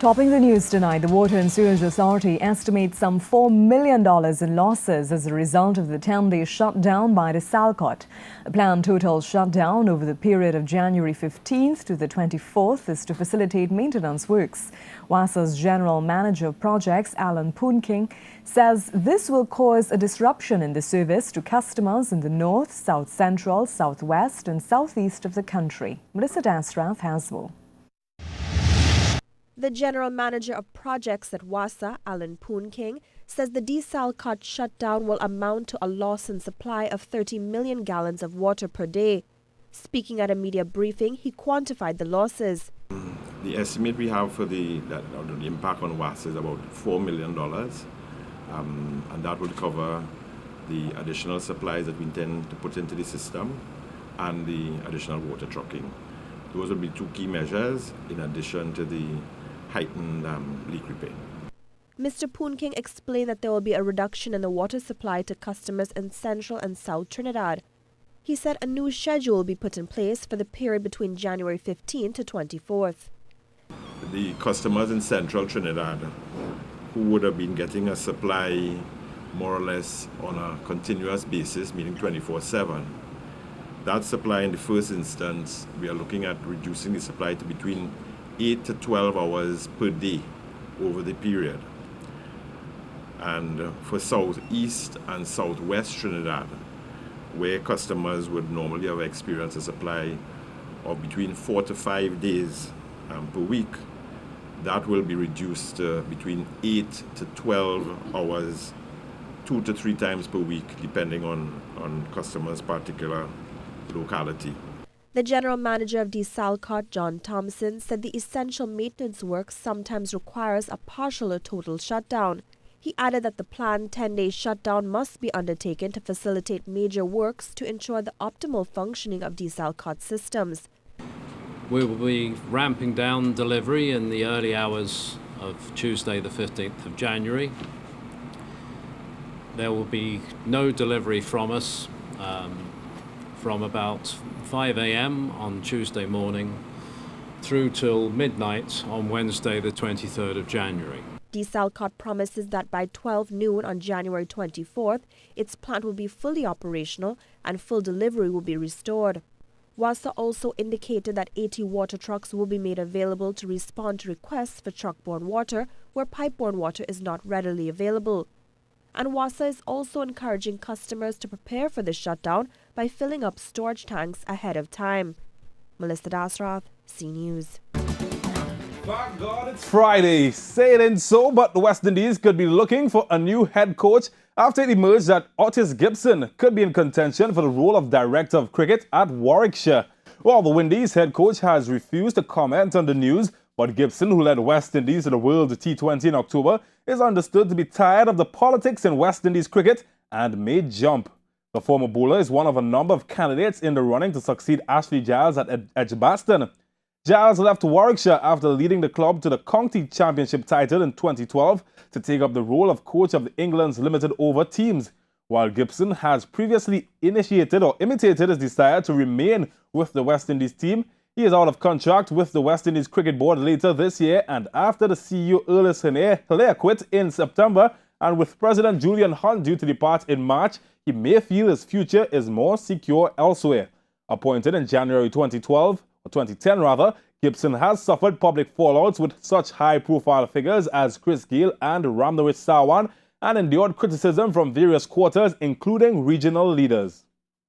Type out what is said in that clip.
Topping the news tonight, the Water and Sewage Authority estimates some $4 million in losses as a result of the 10-day shutdown by the Salcott. The planned total shutdown over the period of January 15th to the 24th is to facilitate maintenance works. WASA's General Manager of Projects, Alan Poonking, says this will cause a disruption in the service to customers in the north, south central, southwest and southeast of the country. Melissa Dasrath has more. The General Manager of Projects at WASA, Alan Poonking, says the Salcott shutdown will amount to a loss in supply of 30 million gallons of water per day. Speaking at a media briefing, he quantified the losses. The estimate we have for the impact on WASA is about $4 million, and that would cover the additional supplies that we intend to put into the system and the additional water trucking. Those will be two key measures in addition to the heightened leak repair. Mr. Poonking explained that there will be a reduction in the water supply to customers in Central and South Trinidad. He said a new schedule will be put in place for the period between January 15th to 24th. The customers in Central Trinidad who would have been getting a supply more or less on a continuous basis, meaning 24/7, that supply in the first instance, we are looking at reducing the supply to between 8 to 12 hours per day over the period. And for southeast and southwest Trinidad, where customers would normally have experienced a supply of between 4 to 5 days per week, that will be reduced to between 8 to 12 hours, 2 to 3 times per week, depending on customers' particular locality. The General Manager of Salcott, John Thompson, said the essential maintenance work sometimes requires a partial or total shutdown. He added that the planned 10-day shutdown must be undertaken to facilitate major works to ensure the optimal functioning of Salcott systems. We will be ramping down delivery in the early hours of Tuesday, the 15th of January. There will be no delivery from us from about 5 a.m. on Tuesday morning through till midnight on Wednesday, the 23rd of January. Salcott promises that by 12 noon on January 24th, its plant will be fully operational and full delivery will be restored. WASA also indicated that 80 water trucks will be made available to respond to requests for truck-borne water where pipe-borne water is not readily available. And WASA is also encouraging customers to prepare for the shutdown by filling up storage tanks ahead of time. Melissa Dasrath, C News. By God, it's Friday. Say it ain't so, but the West Indies could be looking for a new head coach after it emerged that Otis Gibson could be in contention for the role of Director of Cricket at Warwickshire. Well, the Windies head coach has refused to comment on the news, but Gibson, who led West Indies to the World T20 in October, is understood to be tired of the politics in West Indies cricket and may jump. The former bowler is one of a number of candidates in the running to succeed Ashley Giles at Edgbaston. Giles left Warwickshire after leading the club to the County Championship title in 2012 to take up the role of coach of England's limited over teams, while Gibson has previously initiated or imitated his desire to remain with the West Indies team. He is out of contract with the West Indies Cricket Board later this year, and after the CEO Ernest Hilaire quit in September, and with President Julian Hunt due to depart in March, he may feel his future is more secure elsewhere. Appointed in January 2010 rather, Gibson has suffered public fallouts with such high-profile figures as Chris Gayle and Ramnavich Sarwan, and endured criticism from various quarters, including regional leaders.